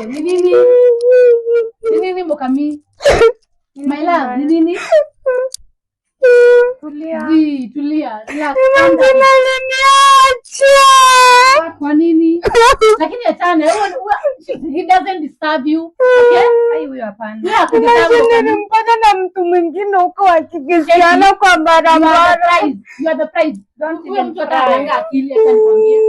Ni nini? Ni nini Mukami? My love, ni nini? Tulia. Kwa nini? Lakini achana, he doesn't disturb you. Okay? Hai huyo hapana. Nimpata na mtu mwingine huko akikisiana kwa barabara. You are the prize. Don't Huyo even mtu ataanga akili acha nikwambie.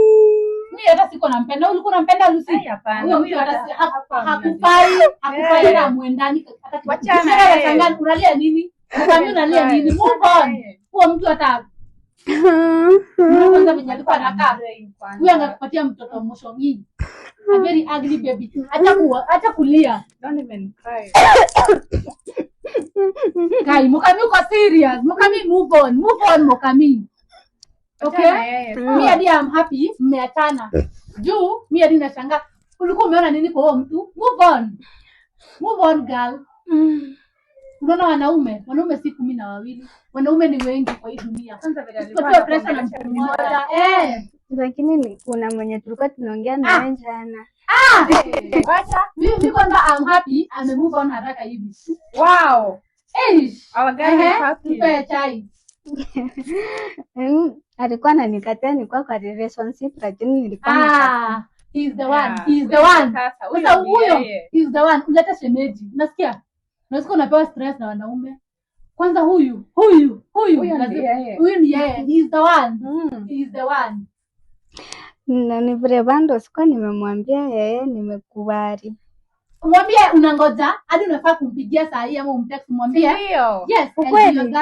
Mimi hata siko nampenda. Ulikuwa unampenda Lucy? Hapana. Huyo hata hakufai na muendani hata wachana. Unalia nini? Mukami unalia nini? Move on. Huyo mtu hata kwanza mwenye alikuwa anakaa huyo angakupatia mtoto mshongi. A very ugly baby. Acha kulia. Don't even cry. Kai, Mukami uko serious. Mukami move on Mukami. Okay? Mimi hadi I'm happy mmeachana. Juu mimi hadi nashangaa. Ulikuwa umeona nini kwa huyo mtu? Move on girl. Unaona wanaume si 12. Wanaume ni wengi kwa hii dunia. Kwanza vile alikuwa pressure na mtu mmoja. Lakini kuna mwenye tulikuwa tunaongea naye jana. Wacha. Mimi kwanza I'm happy ame move on haraka hivi. Wow. Our guy is happy. Tupe chai. Alikuwa ananikataa nilikuwa kwa relationship lakini nilikuwa he's the one. Sasa huyo he's the one. Uleta shemeji. Unasikia unapewa stress na wanaume. Kwanza huyu ni yeye. He's the one. Na ni vile bando sikuwa nimemwambia yeye nimekubali. Mwambie unangoja hadi unafaa kumpigia saa hii ama umtext mwambie. Ndio. Yes, ukweli.